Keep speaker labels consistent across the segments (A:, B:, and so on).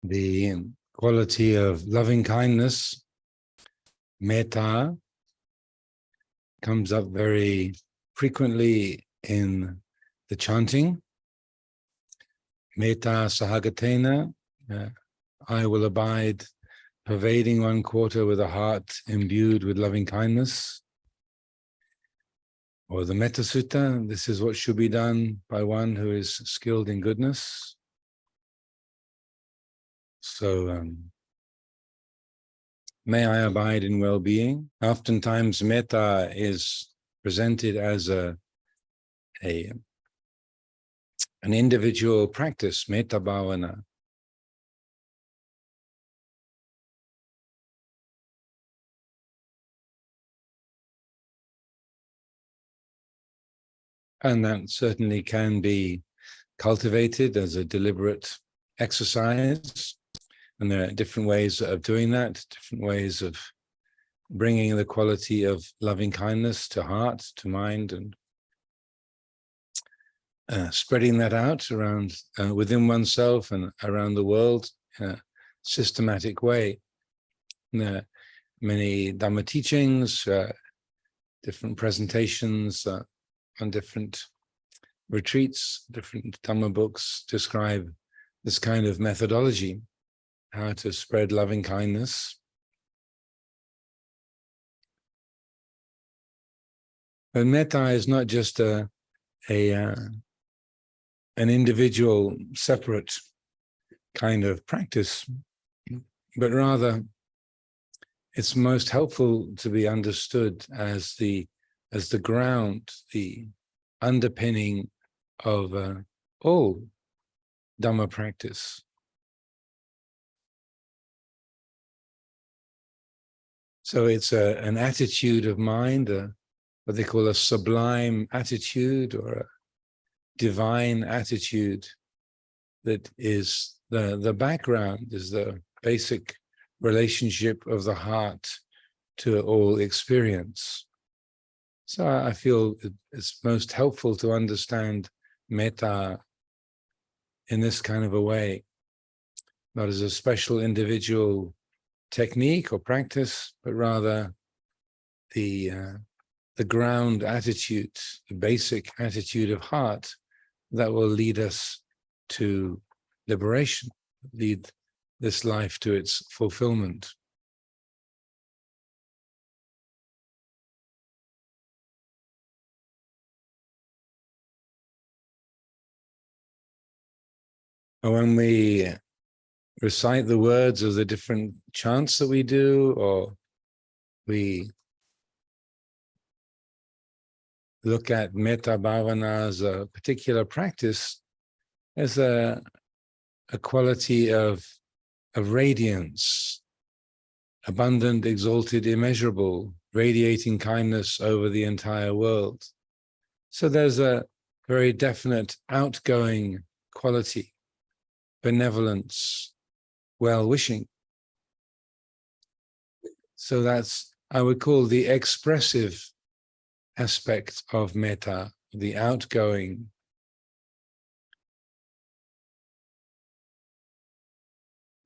A: The quality of loving kindness, metta, comes up very frequently in the chanting. Metta sahagatena, I will abide, pervading 1/4 with a heart imbued with loving kindness. Or the Metta Sutta, this is what should be done by one who is skilled in goodness. So, may I abide in well-being. Oftentimes, metta is presented as an individual practice, metta bhavana. And that certainly can be cultivated as a deliberate exercise. And there are different ways of doing that, different ways of bringing the quality of loving kindness to heart, to mind, and spreading that out around within oneself and around the world in a systematic way. There are many Dhamma teachings, different presentations on different retreats, different Dhamma books describe this kind of methodology, how to spread loving kindness. But metta is not just an individual, separate kind of practice, but rather it's most helpful to be understood as the ground, the underpinning of all Dhamma practice. So it's an attitude of mind, what they call a sublime attitude or a divine attitude that is the background, is the basic relationship of the heart to all experience. So I feel it's most helpful to understand metta in this kind of a way, not as a special individual technique or practice, but rather the ground attitude, the basic attitude of heart that will lead us to liberation, lead this life to its fulfillment. And when we recite the words of the different chants that we do, or we look at metta bhavana as a particular practice, there's a quality of radiance, abundant, exalted, immeasurable, radiating kindness over the entire world. So there's a very definite outgoing quality, benevolence, well-wishing. So that's, I would call, the expressive aspect of metta, the outgoing.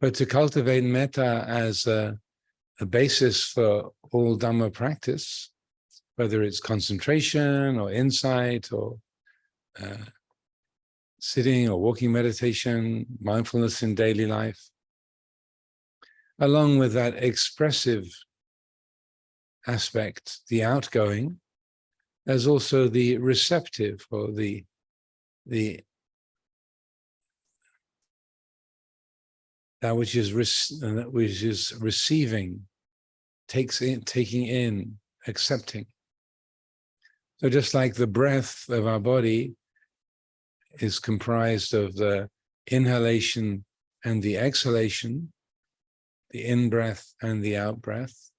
A: But to cultivate metta as a basis for all Dhamma practice, whether it's concentration or insight or sitting or walking meditation, mindfulness in daily life, along with that expressive aspect, the outgoing, there's also the receptive, or the that which is receiving, taking in, accepting. So just like the breath of our body is comprised of the inhalation and the exhalation, the in-breath and the out-breath,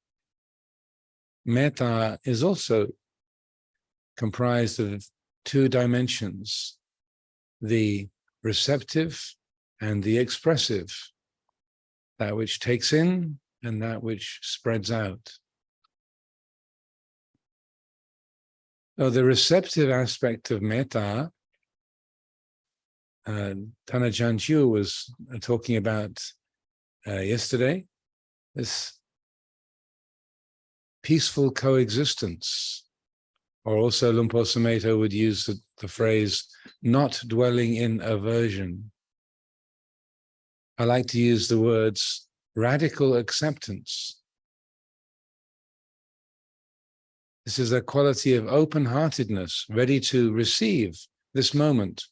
A: metta is also comprised of two dimensions, the receptive and the expressive, that which takes in and that which spreads out. So the receptive aspect of metta, Ajahn Jiew was talking about yesterday, this peaceful coexistence, or also Luang Por Sumedho would use the phrase, not dwelling in aversion. I like to use the words radical acceptance. This is a quality of open-heartedness, ready to receive this moment,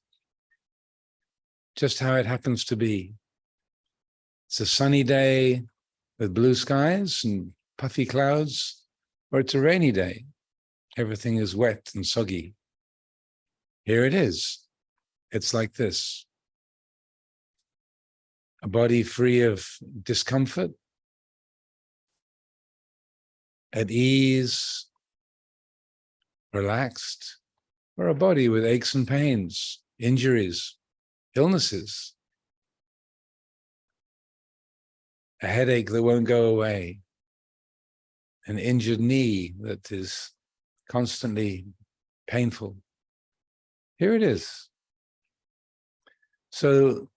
A: just how it happens to be. It's a sunny day with blue skies and puffy clouds, or it's a rainy day. Everything is wet and soggy. Here it is. It's like this. A body free of discomfort, at ease, relaxed, or a body with aches and pains, injuries, illnesses, a headache that won't go away, an injured knee that is constantly painful. Here it is. So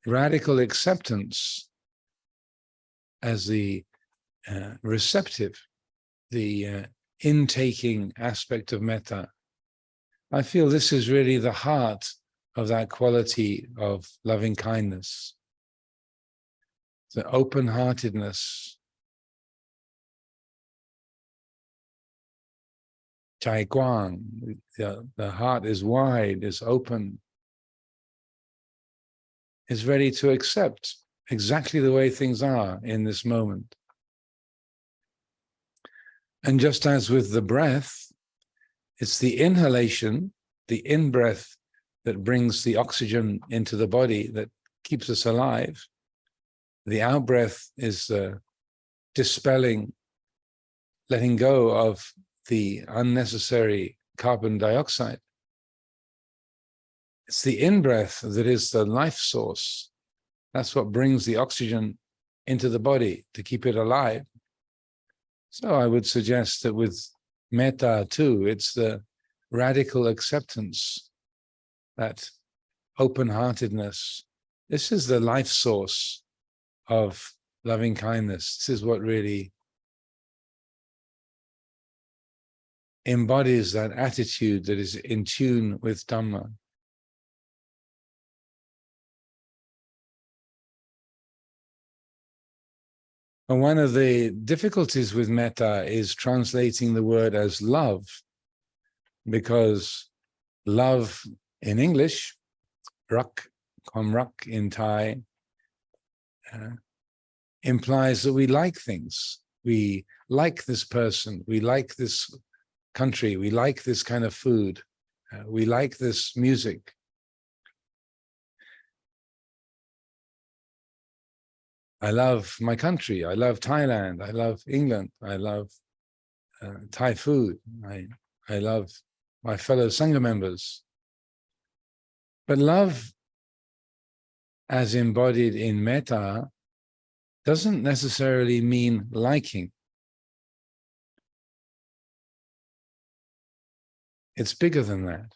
A: radical acceptance as the receptive, the intaking aspect of metta. I feel this is really the heart of that quality of loving kindness, the open-heartedness. Chai Guang, the heart is wide, is open, is ready to accept exactly the way things are in this moment. And just as with the breath, it's the inhalation, the in-breath that brings the oxygen into the body that keeps us alive. The out-breath is dispelling, letting go of the unnecessary carbon dioxide. It's the in-breath that is the life source. That's what brings the oxygen into the body to keep it alive. So I would suggest that with metta too, it's the radical acceptance, that open-heartedness. This is the life source of loving kindness. This is what really embodies that attitude that is in tune with Dhamma. And one of the difficulties with metta is translating the word as love, because love in English, rak, komrak in Thai, implies that we like things. We like this person, we like this country, we like this kind of food, we like this music. I love my country, I love Thailand, I love England, I love Thai food, I love my fellow Sangha members. But love, as embodied in metta, doesn't necessarily mean liking. It's bigger than that.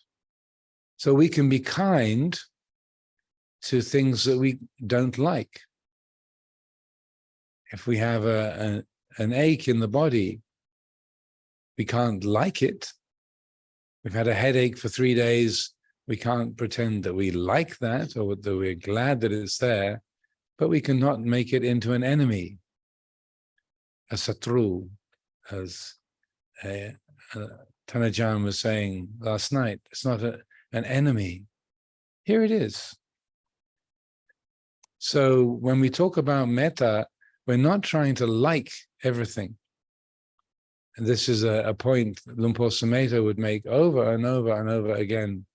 A: So we can be kind to things that we don't like. If we have an ache in the body, we can't like it. We've had a headache for 3 days. We can't pretend that we like that or that we're glad that it's there, but we cannot make it into an enemy, a satru, as Tanajan was saying last night. It's not an enemy. Here it is. So when we talk about metta, we're not trying to like everything. And this is a point Luang Por Sumedho would make over and over and over again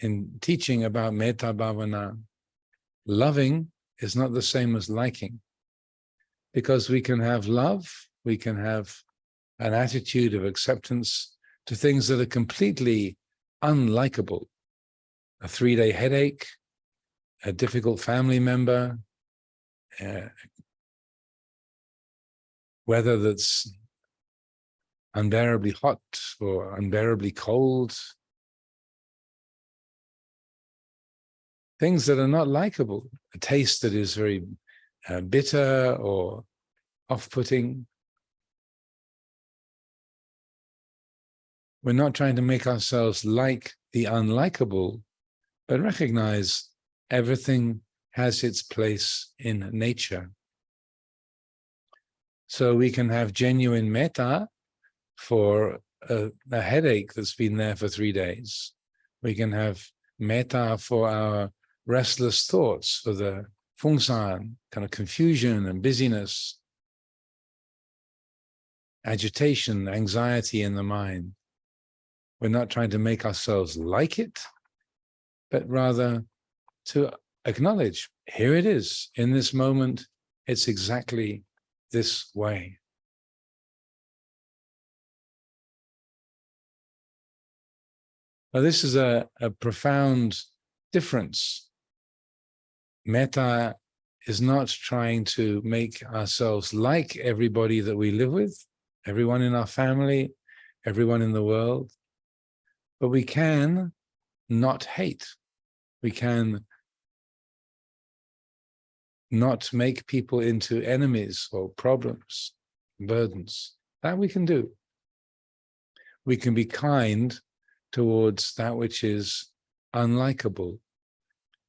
A: in teaching about metta bhavana. Loving is not the same as liking, because we can have love, we can have an attitude of acceptance to things that are completely unlikable. A 3-day headache, a difficult family member, weather that's unbearably hot or unbearably cold, things that are not likable, a taste that is very bitter or off-putting. We're not trying to make ourselves like the unlikable, but recognize everything has its place in nature. So we can have genuine metta for a headache that's been there for 3 days. We can have metta for our restless thoughts, for the fungsan, kind of confusion and busyness, agitation, anxiety in the mind. We're not trying to make ourselves like it, but rather to acknowledge, here it is, in this moment, it's exactly this way. Now, this is a profound difference. Metta is not trying to make ourselves like everybody that we live with, everyone in our family, everyone in the world, but we can not hate. We can not make people into enemies or problems, burdens. That we can do. We can be kind towards that which is unlikable,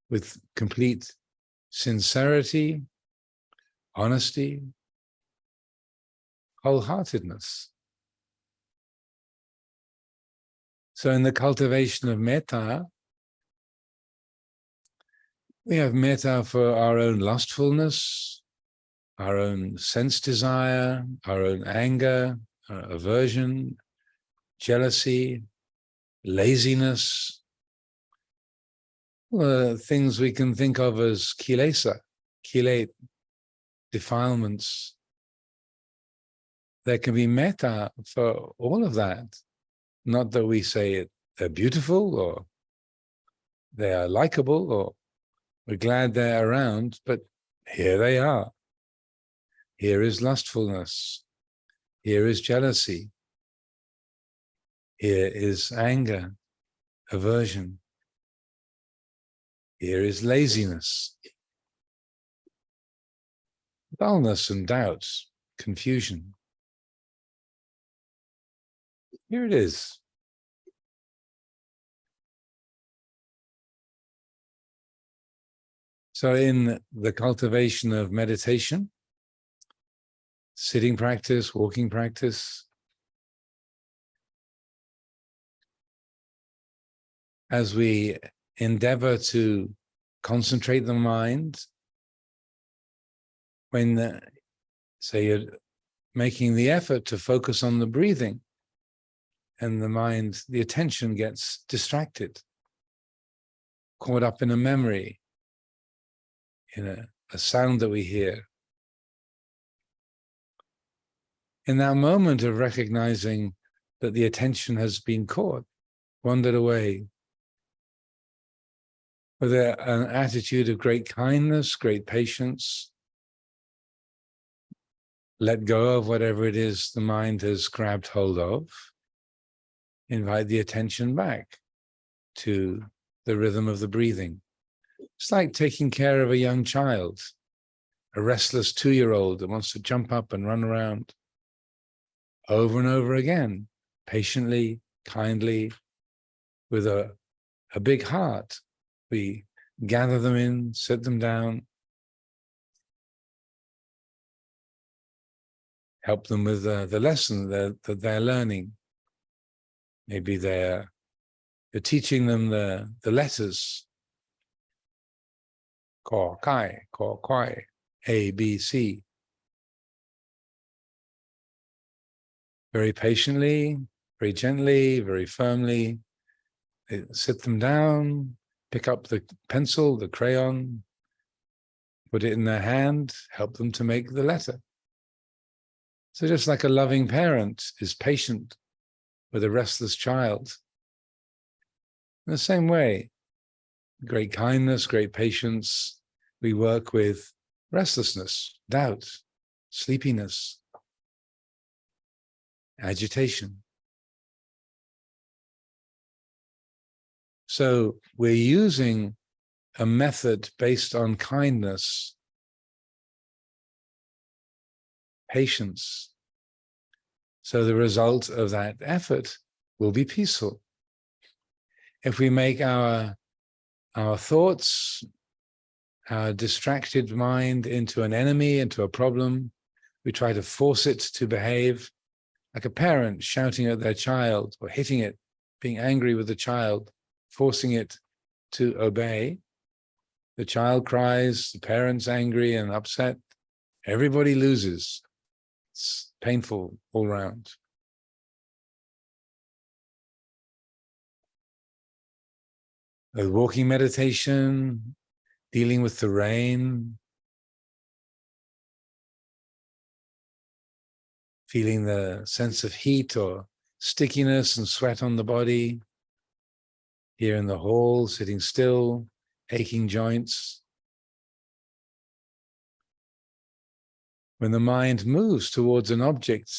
A: with complete sincerity, honesty, wholeheartedness. So in the cultivation of metta, we have metta for our own lustfulness, our own sense desire, our own anger, aversion, jealousy, laziness, things we can think of as kilesa, defilements. There can be metta for all of that. Not that we say they're beautiful or they are likable or we're glad they're around, but here they are. Here is lustfulness. Here is jealousy. Here is anger, aversion. Here is laziness, dullness and doubts, confusion. Here it is. So in the cultivation of meditation, sitting practice, walking practice, as we endeavor to concentrate the mind, when, say, you're making the effort to focus on the breathing, and the mind, the attention gets distracted, caught up in a memory, in a sound that we hear. In that moment of recognizing that the attention has been caught, wandered away, with an attitude of great kindness, great patience, let go of whatever it is the mind has grabbed hold of, invite the attention back to the rhythm of the breathing. It's like taking care of a young child, a restless 2-year-old that wants to jump up and run around. Over and over again, patiently, kindly, with a big heart. We gather them in, sit them down, help them with the lesson that they're learning. Maybe you're teaching them the letters, ko, kai, ko, kwai, A, B, C. Very patiently, very gently, very firmly, sit them down, pick up the pencil, the crayon, put it in their hand, help them to make the letter. So just like a loving parent is patient with a restless child, in the same way, great kindness, great patience, we work with restlessness, doubt, sleepiness, agitation. So we're using a method based on kindness patience. So the result of that effort will be peaceful. If we make our thoughts, our distracted mind into an enemy, into a problem, we try to force it to behave like a parent shouting at their child or hitting it, being angry with the child, forcing it to obey. The child cries, the parent's angry and upset. Everybody loses. It's painful all round. A walking meditation, dealing with the rain, feeling the sense of heat or stickiness and sweat on the body. Here in the hall, sitting still, aching joints. When the mind moves towards an object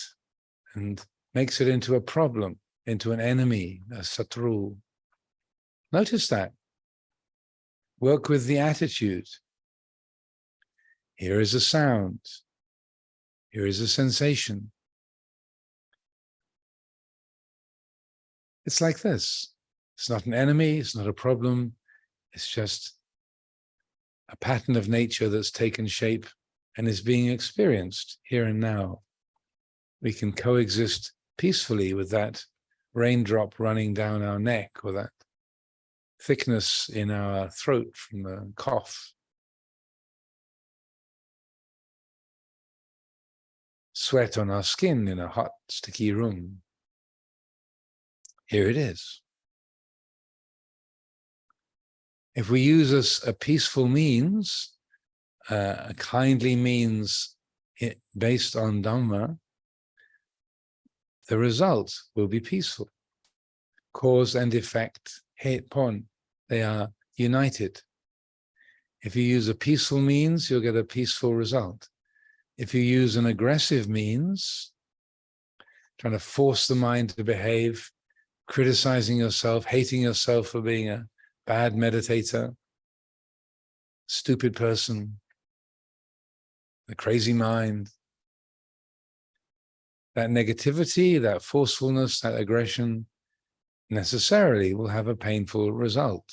A: and makes it into a problem, into an enemy, a satru, notice that. Work with the attitude. Here is a sound. Here is a sensation. It's like this. It's not an enemy, it's not a problem. It's just a pattern of nature that's taken shape and is being experienced here and now. We can coexist peacefully with that raindrop running down our neck or that thickness in our throat from the cough. Sweat on our skin in a hot, sticky room. Here it is. If we use a peaceful means, a kindly means based on Dhamma, the result will be peaceful. Cause and effect, het pon, they are united. If you use a peaceful means, you'll get a peaceful result. If you use an aggressive means, trying to force the mind to behave, criticizing yourself, hating yourself for being a bad meditator, stupid person, a crazy mind, that negativity, that forcefulness, that aggression necessarily will have a painful result.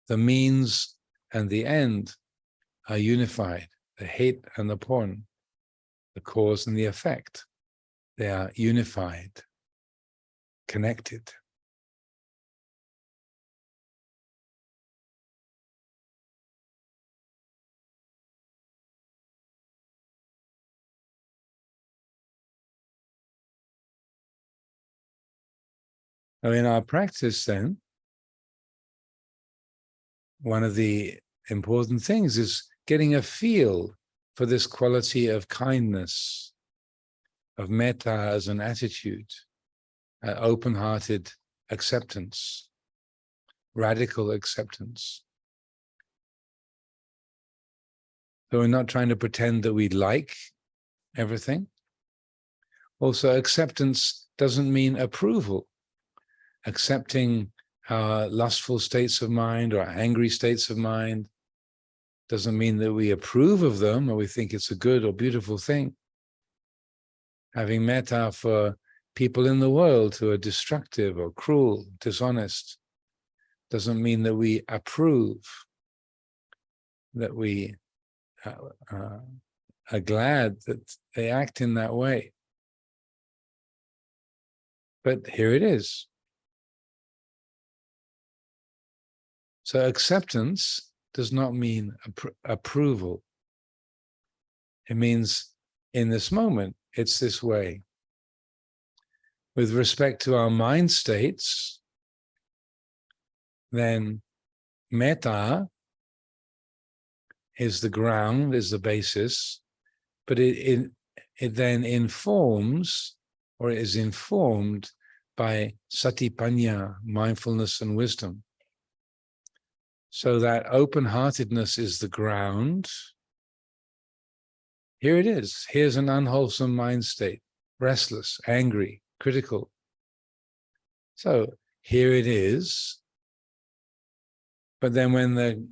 A: The means and the end are unified. The het and the pon, the cause and the effect, they are unified, connected. Now in our practice then, one of the important things is getting a feel for this quality of kindness, of metta as an attitude, open-hearted acceptance, radical acceptance. So we're not trying to pretend that we like everything. Also, acceptance doesn't mean approval. Accepting our lustful states of mind or our angry states of mind doesn't mean that we approve of them or we think it's a good or beautiful thing. Having metta for people in the world who are destructive or cruel, dishonest, doesn't mean that we approve, that we are glad that they act in that way. But here it is. So acceptance does not mean approval. It means in this moment, it's this way. With respect to our mind states, then metta is the ground, is the basis, but it then informs, or it is informed by satipanya, mindfulness and wisdom. So that open-heartedness is the ground. Here it is. Here's an unwholesome mind state, restless, angry, critical. So here it is. But then when the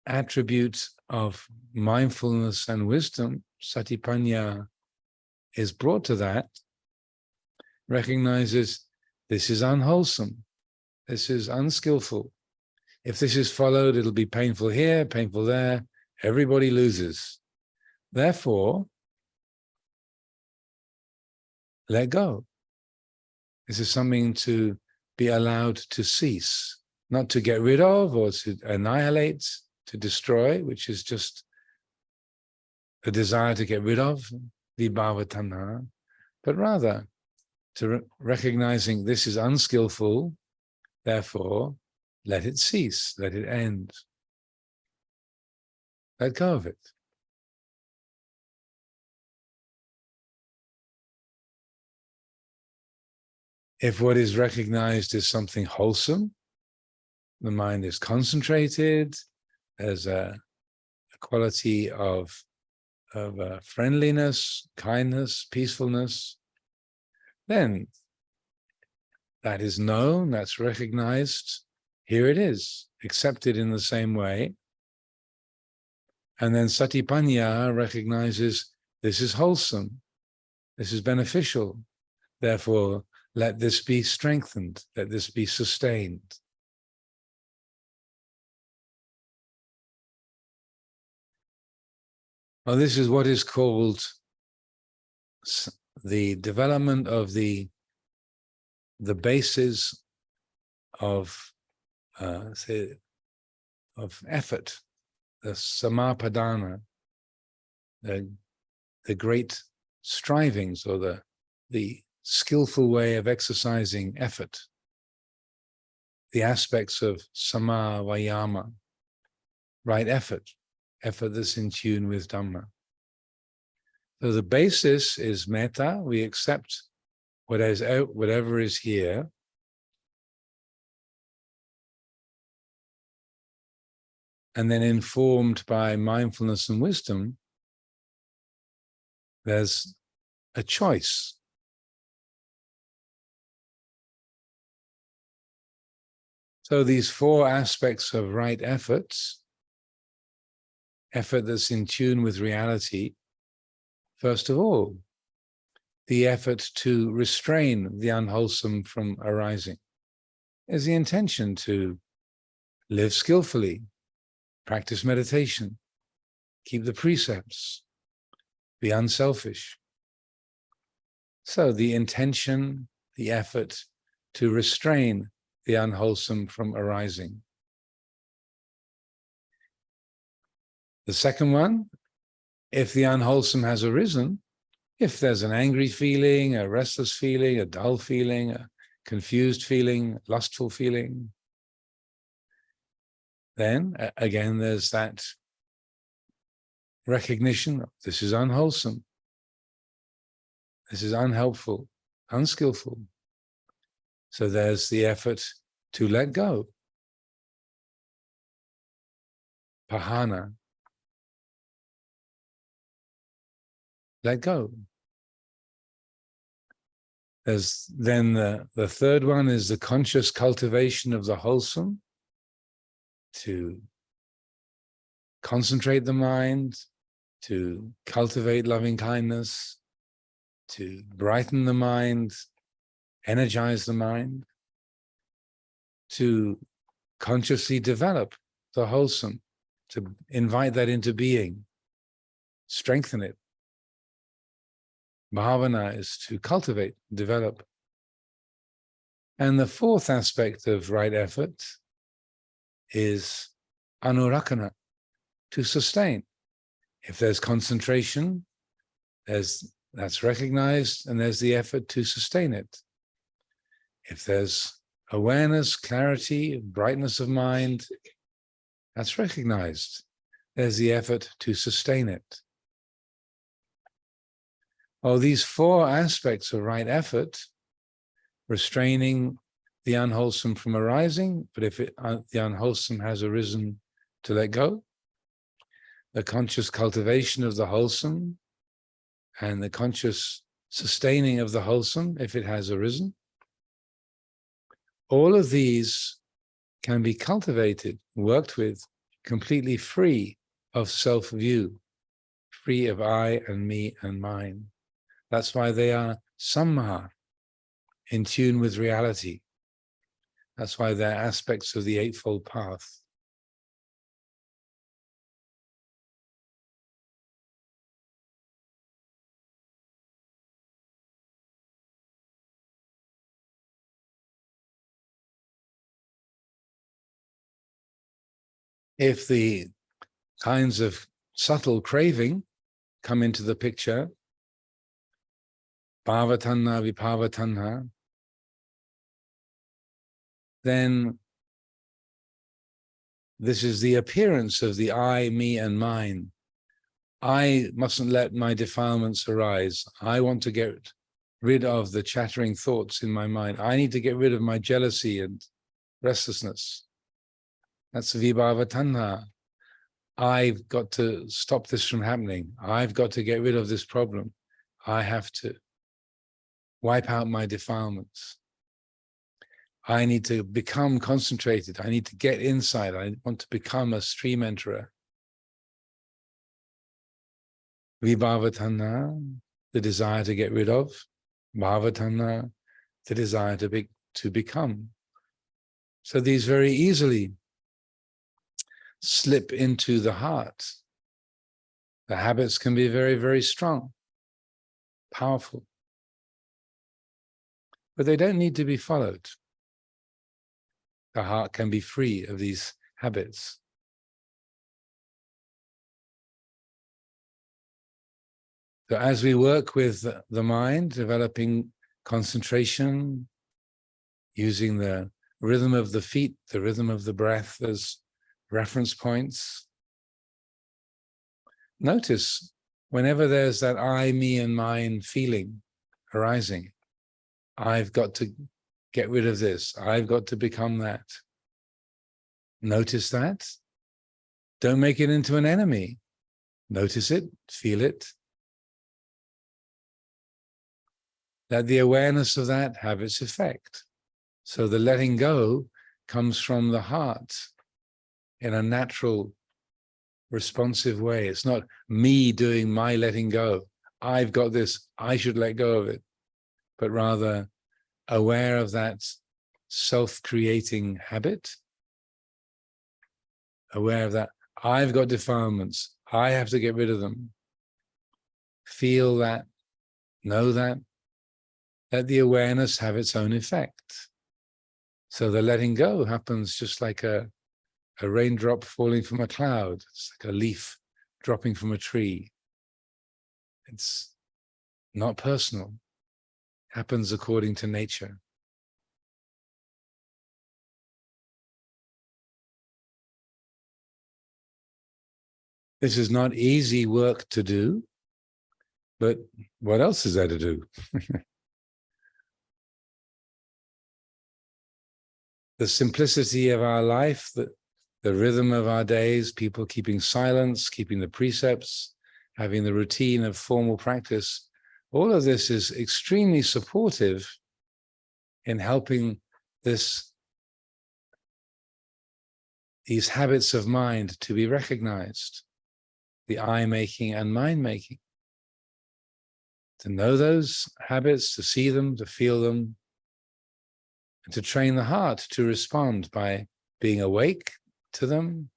A: attribute of mindfulness and wisdom, satipanya, is brought to that, recognizes this is unwholesome, this is unskillful. If this is followed, it'll be painful here, painful there. Everybody loses. Therefore, let go. This is something to be allowed to cease, not to get rid of or to annihilate, to destroy, which is just a desire to get rid of, vibhava tanha, but rather to recognizing this is unskillful, therefore let it cease, let it end. Let go of it. If what is recognized is something wholesome, the mind is concentrated, there's a quality of friendliness, kindness, peacefulness, then that is known, that's recognized, here it is, accepted in the same way. And then satipanya recognizes this is wholesome, this is beneficial, therefore let this be strengthened, let this be sustained. Well, this is what is called the development of the basis of effort, the samapadana, the great strivings, or the skillful way of exercising effort, the aspects of sama vayama, right effort that's in tune with Dhamma. So the basis is metta. We accept whatever is here. And then informed by mindfulness and wisdom, there's a choice. So these four aspects of right efforts, effort that's in tune with reality, first of all, the effort to restrain the unwholesome from arising is the intention to live skillfully, practice meditation, keep the precepts, be unselfish. So the intention, the effort to restrain the unwholesome from arising. The second one, if the unwholesome has arisen, if there's an angry feeling, a restless feeling, a dull feeling, a confused feeling, lustful feeling, then again there's that recognition, this is unwholesome, this is unhelpful, unskillful. So there's the effort to let go. Pahana. Let go. There's then the third one is the conscious cultivation of the wholesome, to concentrate the mind, to cultivate loving kindness, to brighten the mind, energize the mind, to consciously develop the wholesome, to invite that into being, strengthen it. Bhavana is to cultivate, develop. And the fourth aspect of right effort is anurakana, to sustain. If there's concentration, that's recognized, and there's the effort to sustain it. If there's awareness, clarity, brightness of mind, that's recognized. There's the effort to sustain it. Oh, these four aspects of right effort, restraining the unwholesome from arising, but if the unwholesome has arisen, to let go, the conscious cultivation of the wholesome, and the conscious sustaining of the wholesome, if it has arisen, all of these can be cultivated, worked with completely free of self-view, free of I and me and mine. That's why they are sammaha, in tune with reality. That's why they're aspects of the Eightfold Path. If the kinds of subtle craving come into the picture, bhavatanha, vibhavatanha, then this is the appearance of the I, me, and mine. I mustn't let my defilements arise. I want to get rid of the chattering thoughts in my mind. I need to get rid of my jealousy and restlessness. That's vibhavatanha. I've got to stop this from happening. I've got to get rid of this problem. I have to wipe out my defilements. I need to become concentrated. I need to get inside. I want to become a stream enterer. Vibhavatanha, the desire to get rid of. Bhavatanha, the desire to become. So these very easily slip into the heart. The habits can be very, very strong, powerful, but they don't need to be followed. The heart can be free of these habits. So as we work with the mind, developing concentration, using the rhythm of the feet, the rhythm of the breath as reference points, notice whenever there's that I, me, and mine feeling arising, I've got to get rid of this. I've got to become that. Notice that. Don't make it into an enemy. Notice it, feel it. Let the awareness of that have its effect. So the letting go comes from the heart in a natural, responsive way. It's not me doing my letting go. I've got this, I should let go of it. But rather aware of that self-creating habit, aware of that, I've got defilements, I have to get rid of them. Feel that, know that, let the awareness have its own effect. So the letting go happens just like a raindrop falling from a cloud. It's like a leaf dropping from a tree. It's not personal. It happens according to nature. This is not easy work to do, but what else is there to do? The simplicity of our life, the rhythm of our days, people keeping silence, keeping the precepts, having the routine of formal practice, all of this is extremely supportive in helping these habits of mind to be recognized, the I-making and mind-making. To know those habits, to see them, to feel them, and to train the heart to respond by being awake to them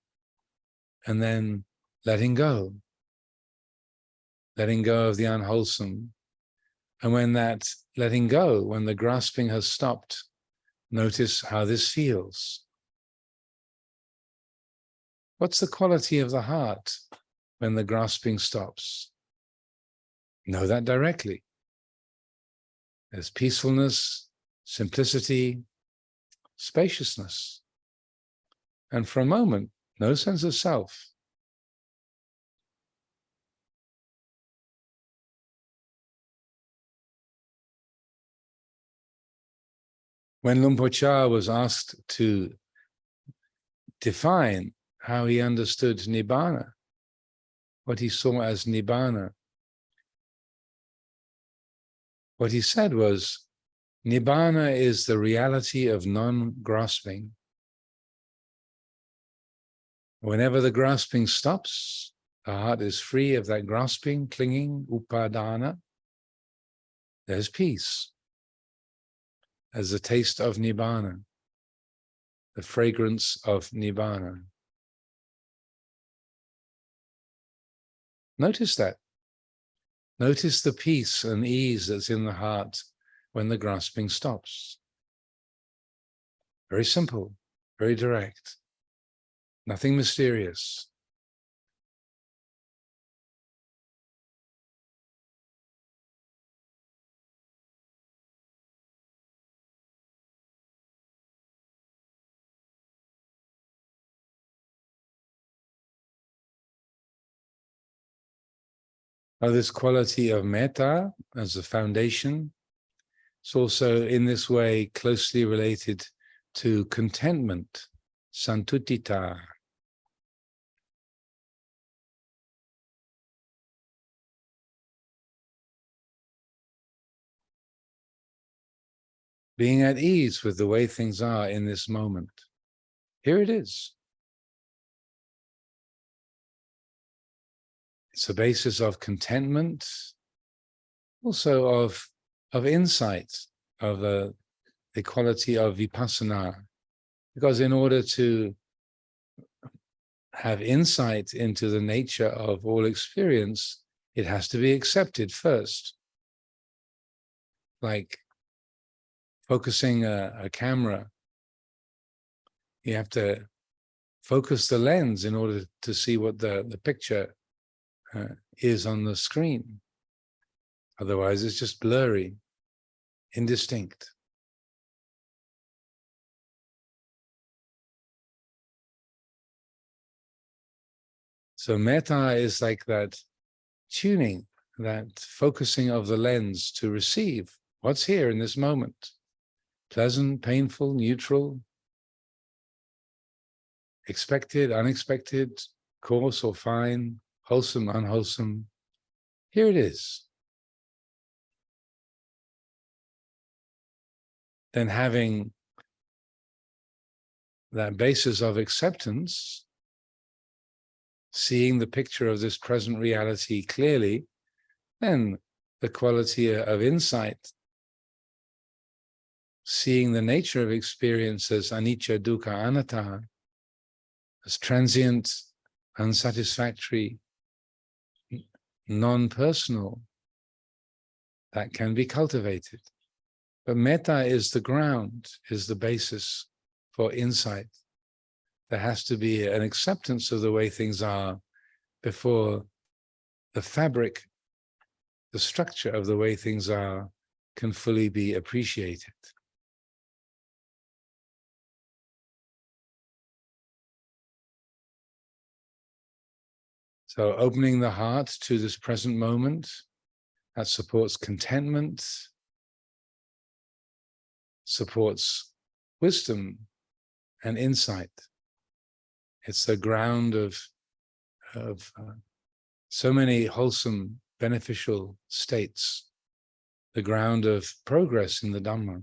A: and then letting go of the unwholesome. And when that letting go, when the grasping has stopped, notice how this feels. What's the quality of the heart when the grasping stops? Know that directly. There's peacefulness, simplicity, spaciousness. And for a moment, no sense of self. When Luang Por Chah was asked to define how he understood Nibbana, what he saw as Nibbana, what he said was, Nibbana is the reality of non-grasping. Whenever the grasping stops, the heart is free of that grasping, clinging, upadana. There's peace. As the taste of nibbana, the fragrance of nibbana. Notice that. Notice the peace and ease that's in the heart when the grasping stops. Very simple, very direct, nothing mysterious. Now, this quality of metta as a foundation, it's also in this way closely related to contentment, santutita. Being at ease with the way things are in this moment. Here it is. It's a basis of contentment, also of insight, of the quality of vipassana. Because in order to have insight into the nature of all experience, it has to be accepted first. Like focusing a camera, you have to focus the lens in order to see what the picture is on the screen. Otherwise, it's just blurry, indistinct. So metta is like that tuning, that focusing of the lens to receive what's here in this moment. Pleasant, painful, neutral, expected, unexpected, coarse or fine, wholesome, unwholesome. Here it is. Then having that basis of acceptance, seeing the picture of this present reality clearly, then the quality of insight, seeing the nature of experience as anicca, dukkha, anatta, as transient, unsatisfactory, non-personal, that can be cultivated. But metta is the ground, is the basis for insight. There has to be an acceptance of the way things are before the fabric, the structure of the way things are can fully be appreciated. So opening the heart to this present moment, that supports contentment, supports wisdom and insight. It's the ground of so many wholesome, beneficial states, the ground of progress in the Dhamma.